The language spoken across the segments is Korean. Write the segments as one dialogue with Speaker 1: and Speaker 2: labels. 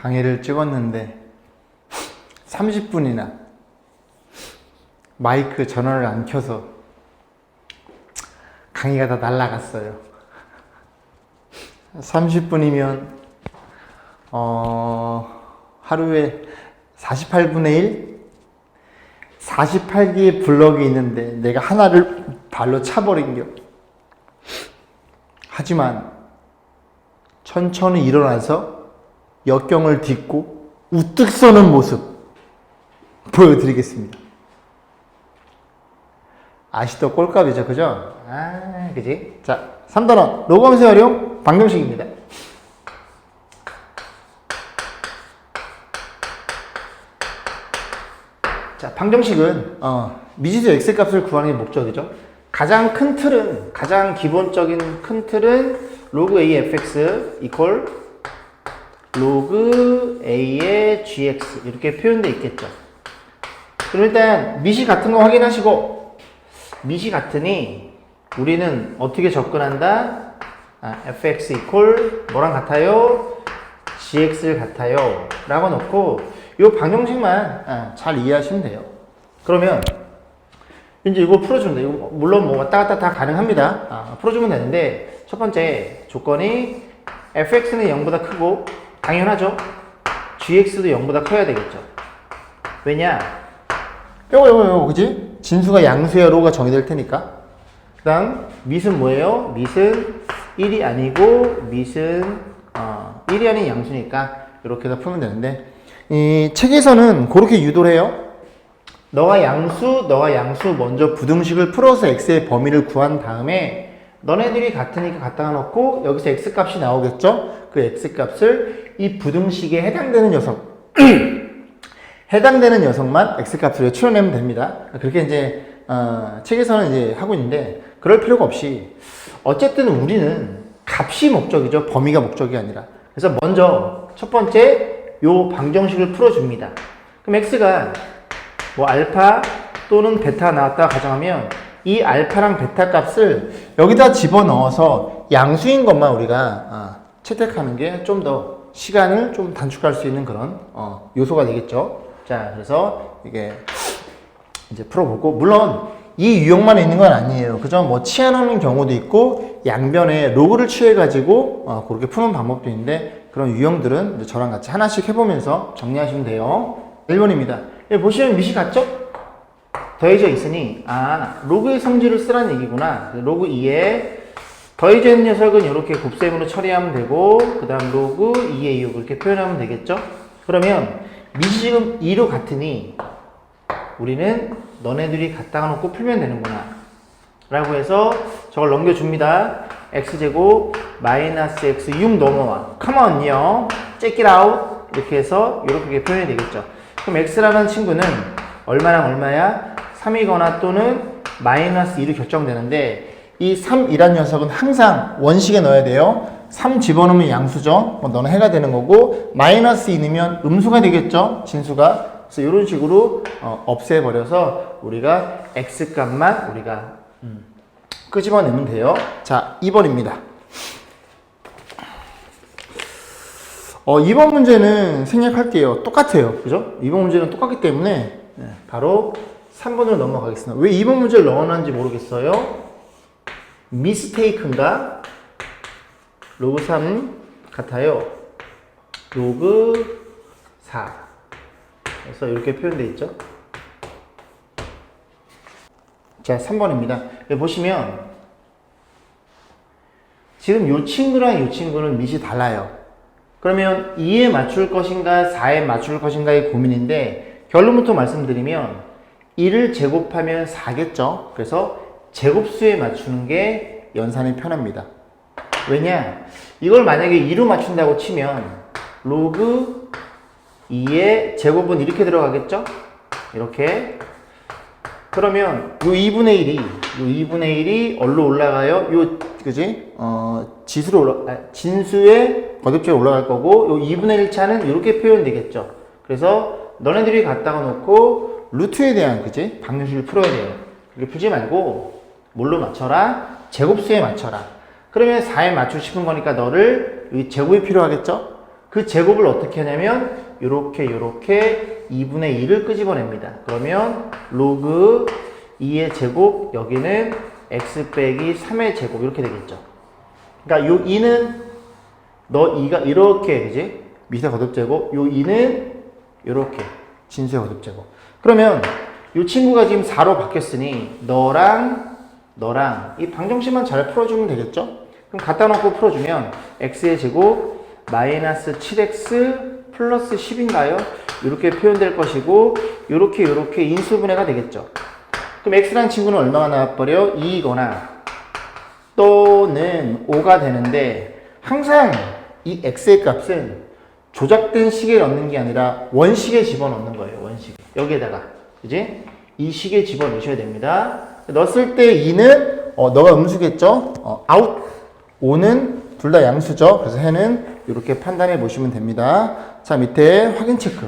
Speaker 1: 강의를 찍었는데 30분이나 마이크 전원을 안 켜서 강의가 다 날아갔어요. 30분이면 하루에 48분의 1? 48개의 블럭이 있는데 내가 하나를 발로 차버린 겨. 하지만 천천히 일어나서 역경을 딛고 우뚝 서는 모습 보여드리겠습니다. 아시도 꼴값이죠, 그죠? 그지? 자, 3단원 로고 검색 활용 방정식입니다. 자, 방정식은 미지수 x 값을 구하는 게 목적이죠. 가장 큰 틀은, 가장 기본적인 큰 틀은 로그 a fx 이퀄 로그 a의 gx 이렇게 표현되어 있겠죠. 그럼 일단 미시 같은 거 확인하시고, 미시 같으니 우리는 어떻게 접근한다? fx 이퀄 뭐랑 같아요? gx를 같아요 라고 놓고 이 방정식만 잘 이해하시면 돼요. 그러면 이제 이거 풀어주면 돼요. 이거 물론 뭐 왔다 갔다 다 가능합니다. 풀어주면 되는데 첫 번째 조건이 fx는 0보다 크고 당연하죠. gx도 0보다 커야 되겠죠. 왜냐? 요거 그지? 진수가 양수야 로가 정의될 테니까. 그 다음 밑은 뭐예요? 밑은 1이 아니고 밑은 1이 아닌 양수니까 이렇게 해서 풀면 되는데 이 책에서는 그렇게 유도를 해요. 너가 양수 먼저 부등식을 풀어서 x의 범위를 구한 다음에 너네들이 같으니까 갖다가 놓고 여기서 x값이 나오겠죠? 그 x값을 이 부등식에 해당되는 녀석 해당되는 녀석만 x값으로 추려내면 됩니다. 그렇게 이제 책에서는 이제 하고 있는데 그럴 필요가 없이 어쨌든 우리는 값이 목적이죠. 범위가 목적이 아니라. 그래서 먼저 첫 번째 요 방정식을 풀어줍니다. 그럼 x가 뭐 알파 또는 베타 나왔다 가정하면 이 알파랑 베타 값을 여기다 집어넣어서 양수인 것만 우리가 채택하는 게 좀 더 시간을 좀 단축할 수 있는 그런 요소가 되겠죠. 자, 그래서 이게 이제 풀어보고, 물론 이 유형만 있는 건 아니에요. 그죠? 뭐 치환하는 경우도 있고 양변에 로그를 취해가지고 그렇게 푸는 방법도 있는데 그런 유형들은 이제 저랑 같이 하나씩 해보면서 정리하시면 돼요. 1번입니다. 여기 보시면 밑이 같죠? 더해져 있으니 로그의 성질을 쓰라는 얘기구나. 로그 2에 더해져 있는 녀석은 이렇게 곱셈으로 처리하면 되고 그 다음 로그 2의 6 이렇게 표현하면 되겠죠? 그러면 밑이 지금 2로 같으니 우리는 너네들이 갖다가 놓고 풀면 되는구나 라고 해서 저걸 넘겨줍니다. x제곱 마이너스 x 6 넘어와. come on요. check it out. 이렇게 해서 이렇게 표현이 되겠죠. 그럼 x라는 친구는 얼마랑 얼마야? 3이거나 또는 마이너스 2로 결정되는데 이 3이란 녀석은 항상 원식에 넣어야 돼요. 3 집어넣으면 양수죠. 너는 해가 되는 거고 마이너스 2 넣으면 음수가 되겠죠. 진수가. 그래서 이런 식으로 없애버려서 우리가 x값만 우리가 끄집어내면 돼요. 자, 2번입니다. 2번 문제는 생략할게요. 똑같아요. 그죠? 2번 문제는 똑같기 때문에 바로 3번으로 넘어가겠습니다. 왜 2번 문제를 넣어놨는지 모르겠어요. 미스테이크인가? 로그 3 같아요. 로그 4. 그래서 이렇게 표현되어 있죠. 자, 3번입니다. 여기 보시면 지금 이 친구랑 이 친구는 밑이 달라요. 그러면 2에 맞출 것인가 4에 맞출 것인가의 고민인데 결론부터 말씀드리면 2를 제곱하면 4겠죠. 그래서 제곱수에 맞추는 게 연산이 편합니다. 왜냐? 이걸 만약에 2로 맞춘다고 치면 로그 2의 제곱은 이렇게 들어가겠죠? 이렇게. 그러면 요 2분의 1이 어디로 올라가요? 그지? 진수의 거듭제에 올라갈 거고, 요 2분의 1차는 이렇게 표현되겠죠. 그래서 너네들이 갖다가 놓고 루트에 대한, 그지? 방정식을 풀어야 돼요. 이렇게 풀지 말고, 뭘로 맞춰라? 제곱수에 맞춰라. 그러면 4에 맞추고 싶은 거니까 너를 여기 제곱이 필요하겠죠? 그 제곱을 어떻게 하냐면 요렇게 2분의 2를 끄집어냅니다. 그러면 로그 2의 제곱, 여기는 x 빼기 3의 제곱 이렇게 되겠죠. 그러니까 요 2는 너 2가 이렇게 그지? 미세 거듭제곱, 요 2는 이렇게 진수의 거듭제곱. 그러면 이 친구가 지금 4로 바뀌었으니 너랑 이 방정식만 잘 풀어주면 되겠죠? 그럼 갖다 놓고 풀어주면 x의 제곱 마이너스 7x 플러스 10인가요? 이렇게 표현될 것이고 요렇게 인수분해가 되겠죠. 그럼 x라는 친구는 얼마가 나와버려? 2이거나 또는 5가 되는데 항상 이 x의 값은 조작된 식에 넣는 게 아니라 원식에 집어넣는 거예요. 원식. 여기에다가. 그지? 이 식에 집어넣으셔야 됩니다. 넣었을 때 2는 너가 음수겠죠? 아웃. 5는 둘 다 양수죠. 그래서 해는 이렇게 판단해 보시면 됩니다. 자, 밑에 확인 체크.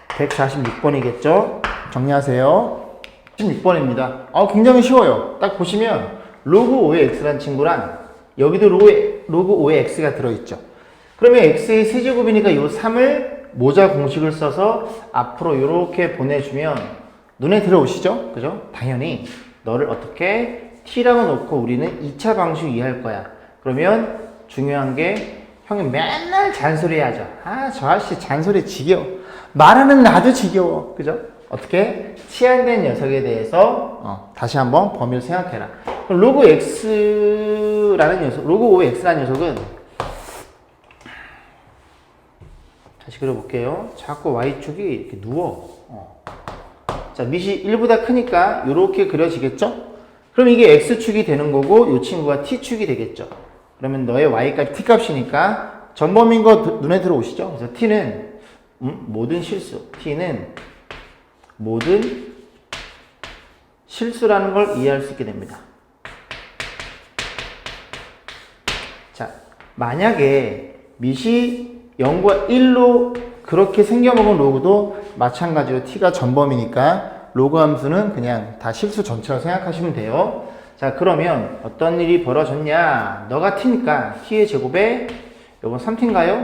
Speaker 1: 146번이겠죠? 정리하세요. 16번입니다. 굉장히 쉬워요. 딱 보시면 로그 5의 x라는 친구랑 여기도 로그 5의 x가 들어있죠. 그러면 x의 세제곱이니까 이 3을 모자 공식을 써서 앞으로 이렇게 보내주면 눈에 들어오시죠? 그죠? 당연히 너를 어떻게 t라고 놓고 우리는 2차 방식 이해할 거야. 그러면 중요한 게 형이 맨날 잔소리 하죠. 저 아저씨 잔소리 지겨워. 말하는 나도 지겨워. 그죠? 어떻게? 치환된 녀석에 대해서 다시 한번 범위를 생각해라. 그럼 로그 x라는 녀석, 로그 5의 x라는 녀석은 다시 그려볼게요. 자꾸 y축이 이렇게 누워. 자, 밑이 1보다 크니까 이렇게 그려지겠죠? 그럼 이게 x축이 되는 거고 이 친구가 t축이 되겠죠. 그러면 너의 y값이 t값이니까 전범인 거 눈에 들어오시죠? 그래서 t는 모든 실수, t는 모든 실수라는 걸 이해할 수 있게 됩니다. 자, 만약에 밑이 0과 1로 그렇게 생겨먹은 로그도 마찬가지로 t가 전범이니까 로그 함수는 그냥 다 실수 전체라고 생각하시면 돼요. 자, 그러면 어떤 일이 벌어졌냐? 너가 t니까 t의 제곱에 요건 3t인가요?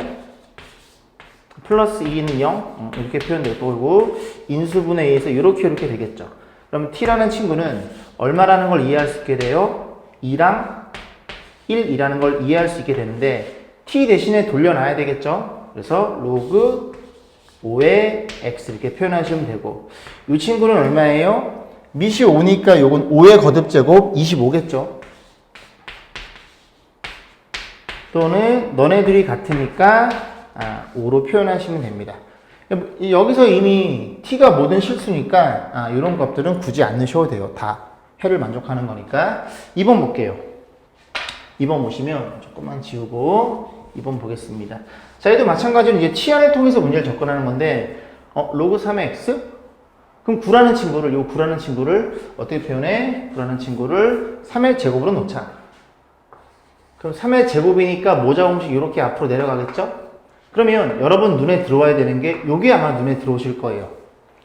Speaker 1: 플러스 2는 0 이렇게 표현될 거고 인수분해에 의해서 이렇게 되겠죠. 그럼 t라는 친구는 얼마라는 걸 이해할 수 있게 돼요? 2랑 1이라는 걸 이해할 수 있게 되는데 t 대신에 돌려놔야 되겠죠. 그래서 로그 5의 x 이렇게 표현하시면 되고 이 친구는 얼마예요? 밑이 5니까 요건 5의 거듭제곱 25겠죠. 또는 너네들이 같으니까 5로 표현하시면 됩니다. 여기서 이미 t가 모든 실수니까 이런 것들은 굳이 안 넣으셔도 돼요. 다 해를 만족하는 거니까. 2번 볼게요. 2번 보시면 조금만 지우고 2번 보겠습니다. 자, 얘도 마찬가지로 이제 치환을 통해서 문제를 접근하는 건데 로그 3의 x? 그럼 9라는 친구를, 요 9라는 친구를 어떻게 표현해? 9라는 친구를 3의 제곱으로 놓자. 그럼 3의 제곱이니까 모자 공식 이렇게 앞으로 내려가겠죠? 그러면 여러분 눈에 들어와야 되는 게 요게 아마 눈에 들어오실 거예요.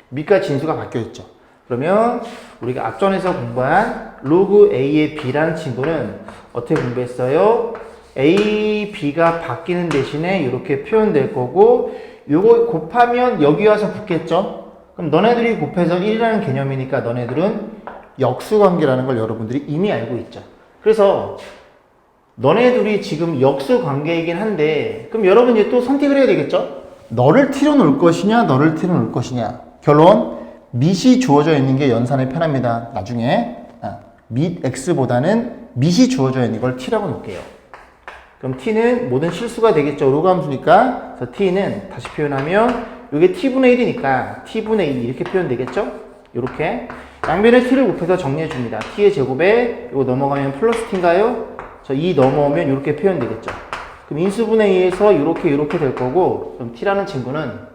Speaker 1: 밑과 진수가 바뀌어 있죠. 그러면 우리가 앞전에서 공부한 로그 a의 b라는 친구는 어떻게 공부했어요? a, b가 바뀌는 대신에 이렇게 표현될 거고 요거 곱하면 여기 와서 붙겠죠? 그럼 너네들이 곱해서 1이라는 개념이니까 너네들은 역수관계라는 걸 여러분들이 이미 알고 있죠. 그래서 너네들이 지금 역수관계이긴 한데 그럼 여러분 이제 또 선택을 해야 되겠죠? 너를 t로 놓을 것이냐 너를 t로 놓을 것이냐. 결론 밑이 주어져 있는 게 연산에 편합니다. 나중에 밑 x보다는 밑이 주어져 있는 걸 t라고 놓을게요. 그럼 t는 모든 실수가 되겠죠. 로그 함수니까. 그래서 t는 다시 표현하면 이게 t분의 1이니까 t분의 2 이렇게 표현되겠죠. 이렇게 양변에 t를 곱해서 정리해 줍니다. t의 제곱에 이거 넘어가면 플러스 t인가요? 저 2 넘어오면 이렇게 표현되겠죠. 그럼 인수분해에 의해서 이렇게 될 거고 그럼 t라는 친구는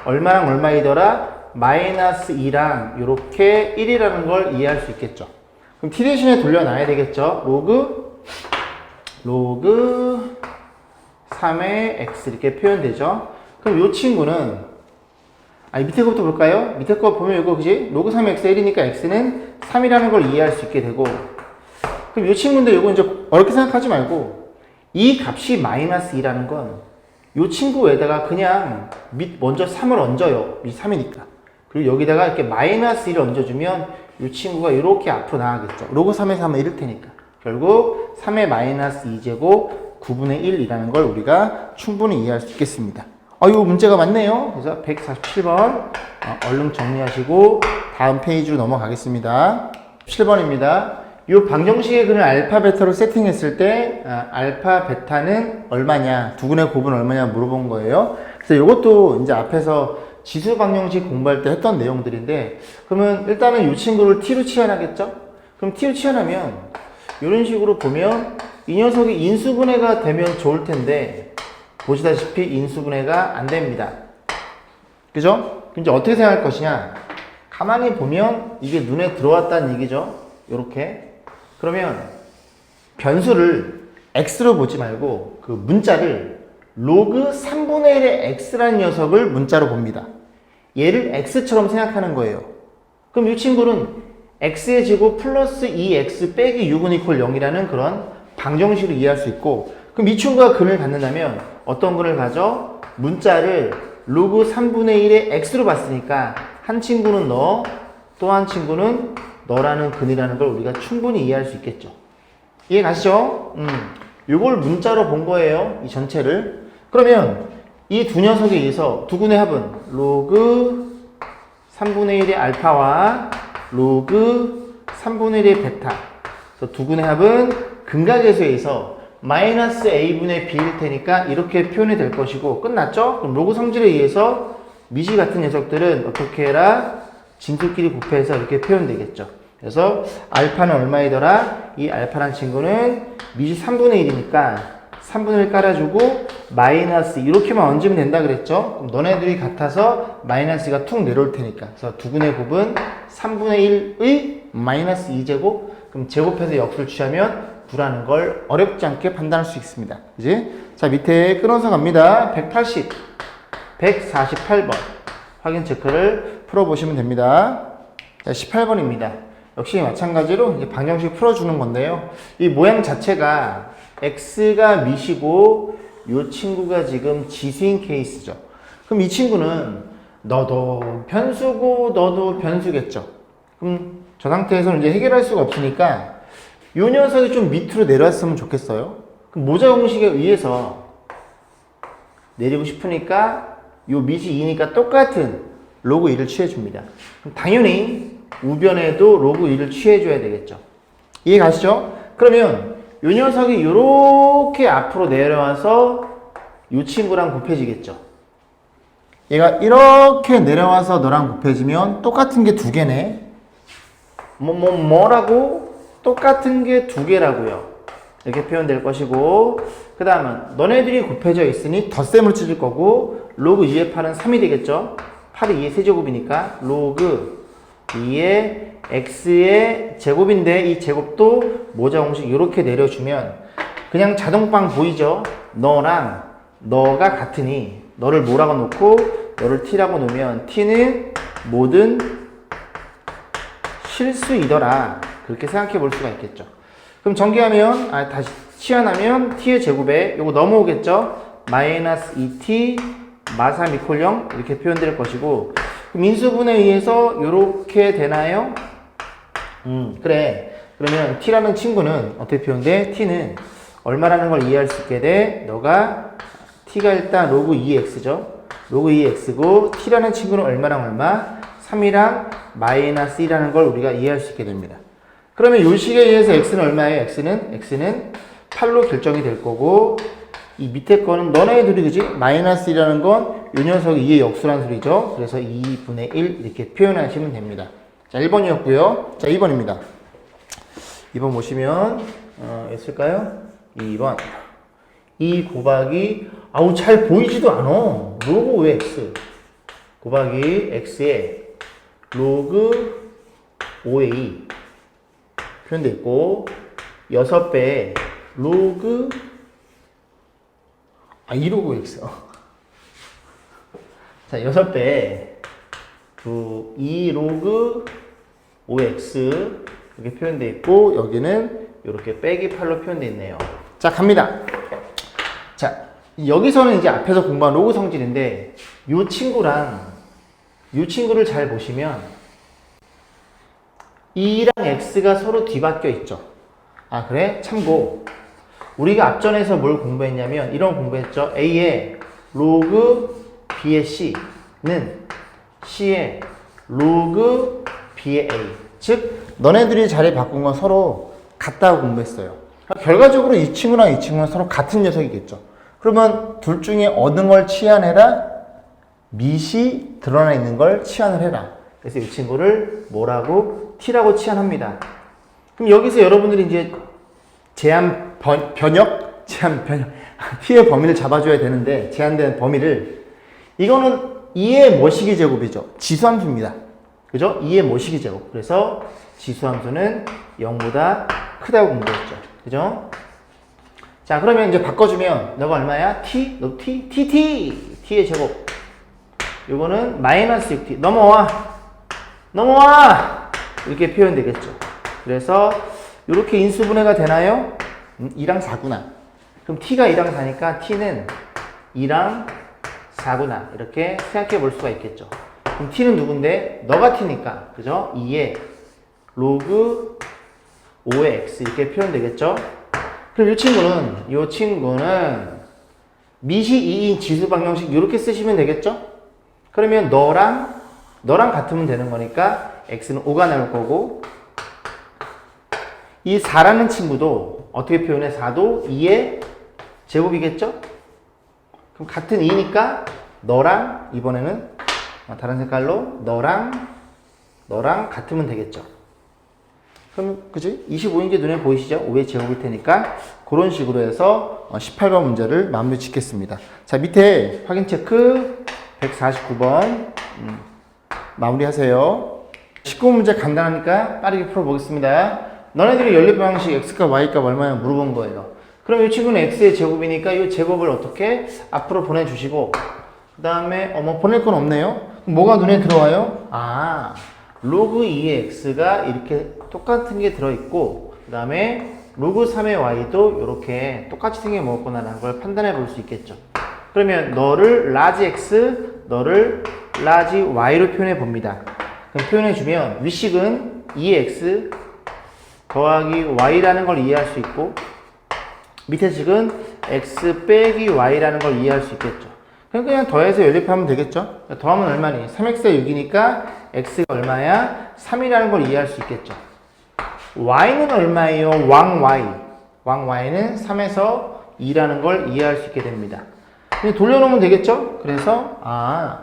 Speaker 1: 얼마랑 얼마이더라? 마이너스 2랑 이렇게 1이라는 걸 이해할 수 있겠죠. 그럼 t 대신에 돌려놔야 되겠죠. 로그 3의 x 이렇게 표현되죠. 그럼 이 친구는 밑에 거부터 볼까요? 밑에 거 보면 이거 그지? 로그 3의 x 1이니까 x는 3이라는 걸 이해할 수 있게 되고 그럼 이 친구인데 이거 이제 어렵게 생각하지 말고 이 값이 마이너스 2라는 건 이 친구에다가 그냥 먼저 3을 얹어요. 이 3이니까. 그리고 여기다가 이렇게 마이너스 1을 얹어주면 이 친구가 이렇게 앞으로 나가겠죠. 로그 3에서 하면 이럴 테니까. 결국 3의 마이너스 2제곱 9분의 1이라는 걸 우리가 충분히 이해할 수 있겠습니다. 이거 문제가 맞네요. 그래서 147번 얼른 정리하시고 다음 페이지로 넘어가겠습니다. 7번입니다. 이 방정식의 근을 알파, 베타로 세팅했을 때 알파, 베타는 얼마냐, 두근의 곱은 얼마냐 물어본 거예요. 그래서 이것도 이제 앞에서 지수 방정식 공부할 때 했던 내용들인데, 그러면 일단은 이 친구를 t로 치환하겠죠? 그럼 t로 치환하면 이런 식으로 보면 이 녀석이 인수분해가 되면 좋을 텐데 보시다시피 인수분해가 안 됩니다. 그죠? 그럼 이제 어떻게 생각할 것이냐? 가만히 보면 이게 눈에 들어왔다는 얘기죠. 요렇게. 그러면 변수를 x로 보지 말고 그 문자를 로그 3분의 1의 x라는 녀석을 문자로 봅니다. 얘를 x처럼 생각하는 거예요. 그럼 이 친구는 x의 제곱 플러스 2x 빼기 6은 이퀄 0이라는 그런 방정식으로 이해할 수 있고, 그럼 이 친구가 근을 갖는다면 어떤 근을 가져? 문자를 로그 3분의 1의 x로 봤으니까 한 친구는 너, 또 한 친구는 너라는 근이라는 걸 우리가 충분히 이해할 수 있겠죠. 이해 가시죠? 요걸 문자로 본 거예요. 이 전체를. 그러면 이 두 녀석에 의해서 두 근의 합은 로그 3분의 1의 알파와 로그 3분의 1의 베타. 그래서 두 근의 합은 근각에서에 의해서 마이너스 a분의 b일 테니까 이렇게 표현이 될 것이고 끝났죠? 그럼 로그 성질에 의해서 미시 같은 녀석들은 어떻게 해라? 진수끼리 곱해서 이렇게 표현되겠죠. 그래서 알파는 얼마이더라? 이 알파란 친구는 미시 3분의 1이니까 3분의 1 깔아주고 마이너스 이렇게만 얹으면 된다 그랬죠? 그럼 너네들이 같아서 마이너스가 툭 내려올 테니까. 그래서 두근의 곱은 3분의 1의 마이너스 2제곱. 그럼 제곱해서 역수를 취하면 9라는 걸 어렵지 않게 판단할 수 있습니다. 그지? 자, 밑에 끊어서 갑니다. 148번. 확인 체크를 풀어보시면 됩니다. 자, 18번입니다. 역시 마찬가지로 이제 방정식 풀어주는 건데요. 이 모양 자체가 x가 미시고 이 친구가 지금 지수인 케이스죠. 그럼 이 친구는 너도 변수고 너도 변수겠죠. 그럼 저 상태에서는 이제 해결할 수가 없으니까 이 녀석이 좀 밑으로 내려왔으면 좋겠어요. 그럼 모자 공식에 의해서 내리고 싶으니까 이 밑이 2니까 똑같은 로그 2를 취해줍니다. 그럼 당연히 우변에도 로그 2를 취해줘야 되겠죠. 이해 가시죠? 그러면 이 녀석이 이렇게 앞으로 내려와서 이 친구랑 곱해지겠죠. 얘가 이렇게 내려와서 너랑 곱해지면 똑같은 게 두 개네. 뭐라고? 똑같은 게 두 개라고요. 이렇게 표현될 것이고, 그 다음은 너네들이 곱해져 있으니 덧셈을 찾을 거고, 로그 2의 8은 3이 되겠죠. 8이 2의 세제곱이니까 로그 2의 x의 제곱인데 이 제곱도 모자 공식 이렇게 내려주면 그냥 자동빵 보이죠? 너랑 너가 같으니 너를 뭐라고 놓고 너를 t라고 놓으면 t는 모든 실수이더라. 그렇게 생각해 볼 수가 있겠죠. 그럼 전개하면 다시 치환하면 t의 제곱에 요거 넘어오겠죠? 마이너스 2t 마3 이퀄 0 이렇게 표현될 것이고, 민수분에 의해서 이렇게 되나요? 그래. 그러면 t라는 친구는 어떻게 표현돼? t는 얼마라는 걸 이해할 수 있게 돼? 너가 t가 일단 로그 2x죠. 로그 2x고 t라는 친구는 얼마랑 얼마? 3이랑 마이너스 1이라는 걸 우리가 이해할 수 있게 됩니다. 그러면 요 식에 의해서 x는 얼마예요? x는 8로 결정이 될 거고, 이 밑에 거는 너네 둘이 그지? 마이너스 1이라는 건 요 녀석이 2의 역수란 소리죠. 그래서 2분의 1 이렇게 표현하시면 됩니다. 자, 1번이었고요. 자, 2번입니다. 2번 보시면 있을까요? 2번. 이 곱하기 잘 보이지도 않아. 로그 5x 곱하기 x에 로그 5의 2 표현되어 있고, 6배 로그 2로그 x. 자, 6배 2로그 5x 이렇게 표현되어 있고, 여기는 이렇게 빼기 8로 표현되어 있네요. 자, 갑니다. 자, 여기서는 이제 앞에서 공부한 로그 성질인데 이 친구랑 이 친구를 잘 보시면 2랑 x가 서로 뒤바뀌어 있죠. 아, 그래? 참고 우리가 앞전에서 뭘 공부했냐면 이런 거 공부했죠. a의 로그 b의 c는 c의 로그 b의 a, 즉 너네들이 자리 바꾼 건 서로 같다고 공부했어요. 결과적으로 이 친구랑 이 친구는 서로 같은 녀석이겠죠. 그러면 둘 중에 어느 걸 치환해라? 밑이 드러나 있는 걸 치환을 해라. 그래서 이 친구를 뭐라고? t라고 치환합니다. 그럼 여기서 여러분들이 이제 제한 변역, t의 범위를 잡아줘야 되는데 제한된 범위를, 이거는 2의 뭐시기 제곱이죠. 지수함수입니다. 그죠? 2의 뭐시기 제곱. 그래서 지수함수는 0보다 크다고 공부했죠. 그죠? 자, 그러면 이제 바꿔주면 너가 얼마야? t? 너 t? t의 제곱. 요거는 마이너스 6t. 넘어와! 이렇게 표현되겠죠. 그래서 이렇게 인수분해가 되나요? 2랑 4구나. 그럼 t가 2랑 4니까 t는 2랑 4구나. 이렇게 생각해 볼 수가 있겠죠. 그럼 t는 누군데? 너가 t니까. 그죠? 2의 로그 5의 x 이렇게 표현되겠죠. 그럼 이 친구는 밑이 2인 지수 방정식 이렇게 쓰시면 되겠죠. 그러면 너랑 같으면 되는 거니까 x는 5가 나올 거고, 이 4라는 친구도 어떻게 표현해? 4도 2의 제곱이겠죠? 그럼 같은 2니까 너랑, 이번에는 다른 색깔로 너랑 같으면 되겠죠. 그럼 그지? 25인 게 눈에 보이시죠? 5의 제곱일 테니까 그런 식으로 해서 18번 문제를 마무리 짓겠습니다. 자, 밑에 확인 체크 149번 마무리 하세요. 19번 문제 간단하니까 빠르게 풀어보겠습니다. 너네들이 연립 방식 x값 y값 얼마냐 물어본 거예요. 그럼 이 친구는 x의 제곱이니까 이 제곱을 어떻게 앞으로 보내주시고, 그 다음에 보낼 건 없네요. 그럼 뭐가 눈에 들어와요? 아, 로그 2의 x가 이렇게 똑같은 게 들어있고, 그 다음에 로그 3의 y도 이렇게 똑같이 생겨 먹었구나라는 걸 판단해 볼 수 있겠죠. 그러면 너를 라지 x, 너를 라지 y로 표현해 봅니다. 그럼 표현해 주면 위식은 2의 x 더하기 y라는 걸 이해할 수 있고, 밑에 식은 x 빼기 y라는 걸 이해할 수 있겠죠. 그냥 더해서 연립하면 되겠죠. 더하면 얼마니? 3x에 6이니까 x가 얼마야? 3이라는 걸 이해할 수 있겠죠. y는 얼마예요? 왕 y는 3에서 2라는 걸 이해할 수 있게 됩니다. 그냥 돌려놓으면 되겠죠. 그래서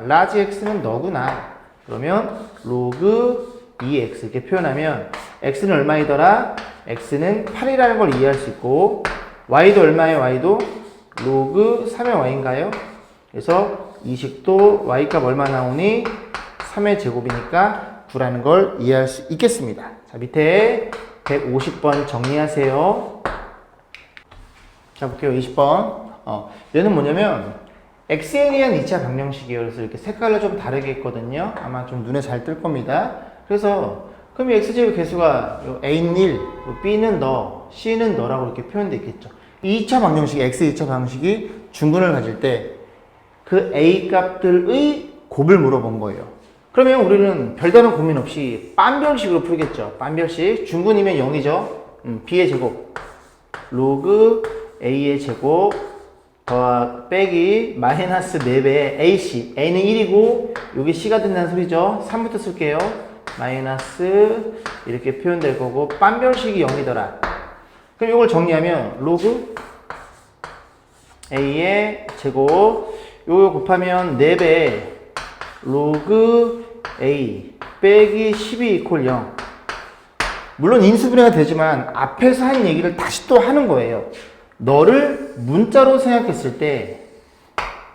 Speaker 1: 라지 x는 너구나. 그러면 로그 2x 이렇게 표현하면 x는 얼마이더라? x는 8이라는 걸 이해할 수 있고, y도 얼마예요? y도 로그 3의 y인가요? 그래서 이 식도 y값 얼마 나오니? 3의 제곱이니까 9라는 걸 이해할 수 있겠습니다. 자, 밑에 150번 정리하세요. 자, 볼게요. 20번. 얘는 뭐냐면 x에 대한 2차 방정식이에요. 그래서 이렇게 색깔로 좀 다르게 있거든요. 아마 좀 눈에 잘 뜰 겁니다. 그래서 그럼 이 x제곱 개수가 a는 1, b는 너, c는 너라고 이렇게 표현되어 있겠죠. 2차 방정식, x 2차 방정식이 중근을 가질 때 그 a 값들의 곱을 물어본 거예요. 그러면 우리는 별다른 고민 없이 빤별식으로 풀겠죠. 빤별식. 중근이면 0이죠. b의 제곱 로그 a의 제곱 빼기 마이너스 4배의 ac. a는 1이고 여기 c가 된다는 소리죠. 3부터 쓸게요. 마이너스 이렇게 표현될 거고, 빤별식이 0이더라. 그럼 이걸 정리하면 로그 a의 제곱 요거 곱하면 4배 로그 a 빼기 12 이퀄 0. 물론 인수분해가 되지만 앞에서 한 얘기를 다시 또 하는 거예요. 너를 문자로 생각했을 때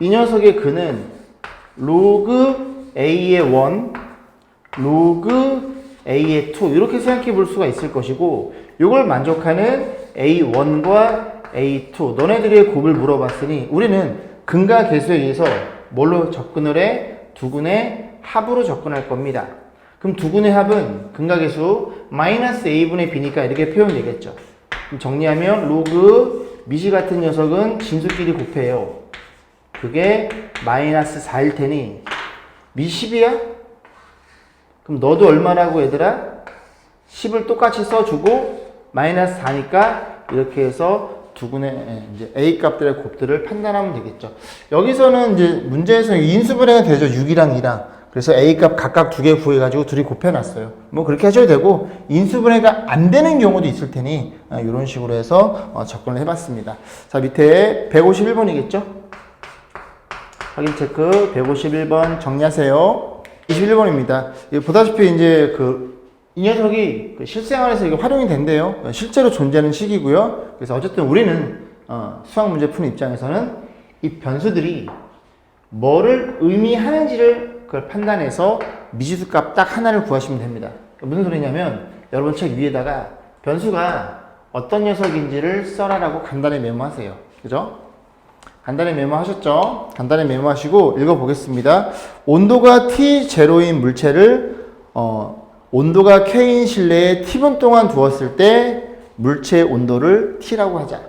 Speaker 1: 이 녀석의 근은 로그 a의 1, 로그 a의 2 이렇게 생각해 볼 수가 있을 것이고, 이걸 만족하는 a1과 a2 너네들의 곱을 물어봤으니 우리는 근과 계수에 의해서 뭘로 접근을 해? 두근의 합으로 접근할 겁니다. 그럼 두근의 합은 근과 계수 마이너스 a분의 b니까 이렇게 표현되겠죠. 그럼 정리하면 로그 미시 같은 녀석은 진수끼리 곱해요. 그게 마이너스 4일 테니 미 10이야? 그럼 너도 얼마라고 얘들아? 10을 똑같이 써주고 마이너스 4니까 이렇게 해서 두근의 이제 A 값들의 곱들을 판단하면 되겠죠. 여기서는 이제 문제에서 인수분해가 되죠. 6이랑 2랑. 그래서 A 값 각각 2개 구해가지고 둘이 곱해놨어요. 뭐 그렇게 하셔도 되고 인수분해가 안 되는 경우도 있을 테니 이런 식으로 해서 접근을 해봤습니다. 자, 밑에 151번이겠죠? 확인 체크 151번 정리하세요. 21번입니다. 보다시피 이제 이 녀석이 실생활에서 이게 활용이 된대요. 실제로 존재하는 식이고요. 그래서 어쨌든 우리는 수학 문제 푸는 입장에서는 이 변수들이 뭐를 의미하는지를 그걸 판단해서 미지수 값 딱 하나를 구하시면 됩니다. 무슨 소리냐면 여러분 책 위에다가 변수가 어떤 녀석인지를 써라라고 간단히 메모하세요. 그죠? 간단히 메모하셨죠? 간단히 메모하시고 읽어보겠습니다. 온도가 T0인 물체를 온도가 K인 실내에 T분 동안 두었을 때 물체의 온도를 T라고 하자.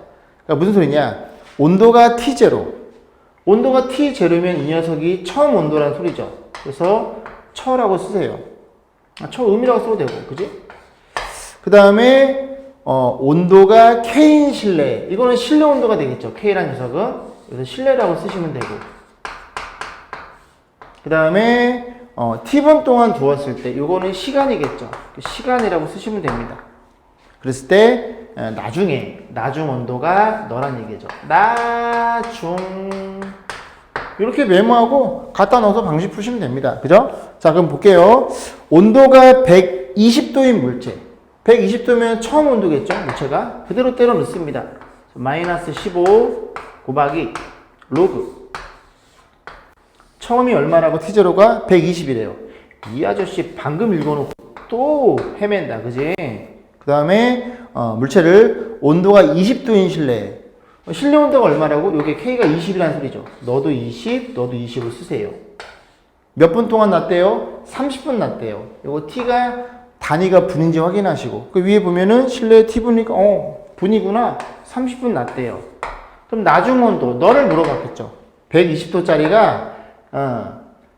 Speaker 1: 그러니까 무슨 소리냐? 온도가 T0. 온도가 T0면 이 녀석이 처음 온도라는 소리죠. 그래서 처라고 쓰세요. 처음이라고 써도 되고, 그지? 그 다음에 온도가 K인 실내. 이거는 실내 온도가 되겠죠. K라는 녀석은. 그래서 실내라고 쓰시면 되고. 그 다음에 T분 동안 두었을 때 이거는 시간이겠죠. 시간이라고 쓰시면 됩니다. 그랬을 때 나중 온도가 너란 얘기죠. 나중 이렇게 메모하고 갖다 넣어서 방식 푸시면 됩니다. 그죠? 자, 그럼 볼게요. 온도가 120도인 물체. 120도면 처음 온도겠죠? 물체가. 그대로 때려 넣습니다. 마이너스 15 곱하기 로그. 처음이 얼마라고 T0가 120이래요. 이 아저씨 방금 읽어놓고 또 헤맨다. 그지? 그 다음에 물체를 온도가 20도인 실내에 실내 온도가 얼마라고? 여기 K가 20이라는 소리죠. 너도 20, 너도 20을 쓰세요. 몇 분 동안 났대요? 30분 났대요. 이거 T가 단위가 분인지 확인하시고 그 위에 보면은 실내 T분이니까 분이구나. 30분 났대요. 그럼 나중 온도 너를 물어봤겠죠. 120도짜리가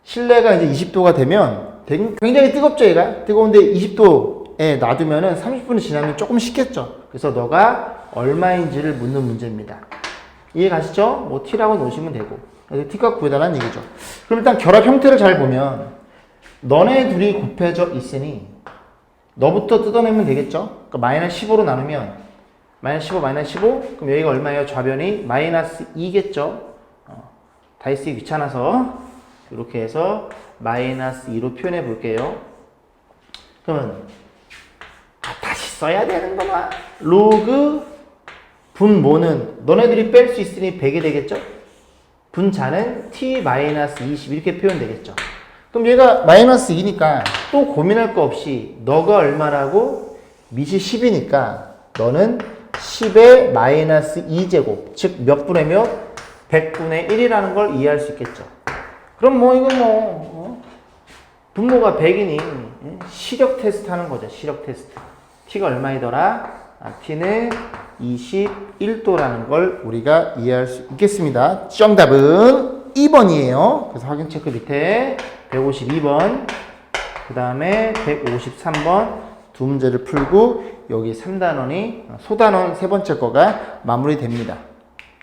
Speaker 1: 실내가 이제 20도가 되면 굉장히 뜨겁죠, 얘가? 뜨거운데 20도에 놔두면은 30분이 지나면 조금 식겠죠. 그래서 너가 얼마인지를 묻는 문제입니다. 이해 가시죠? 뭐 T라고 놓으시면 되고. T값 구해달라는 얘기죠. 그럼 일단 결합 형태를 잘 보면 너네 둘이 곱해져 있으니 너부터 뜯어내면 되겠죠? 그러니까 마이너스 15로 나누면 마이너스 15, 마이너스 15? 그럼 여기가 얼마예요? 좌변이 마이너스 2겠죠? 다 쓰기 귀찮아서 이렇게 해서 마이너스 2로 표현해 볼게요. 그러면 다시 써야 되는구나. 로그 분모는 너네들이 뺄 수 있으니 100이 되겠죠? 분자는 t-20 이렇게 표현되겠죠. 그럼 얘가 마이너스 2니까 또 고민할 거 없이 너가 얼마라고? 미시 10이니까 너는 10의 마이너스 2제곱 즉 몇 분의 몇? 100분의 1이라는 걸 이해할 수 있겠죠. 그럼 뭐 이거 분모가 100이니 시력 테스트 하는 거죠. 시력 테스트. t가 얼마이더라? t는 21도라는 걸 우리가 이해할 수 있겠습니다. 정답은 2번이에요. 그래서 확인 체크 밑에 152번, 그 다음에 153번 두 문제를 풀고 여기 3단원이 소단원 세 번째 거가 마무리됩니다.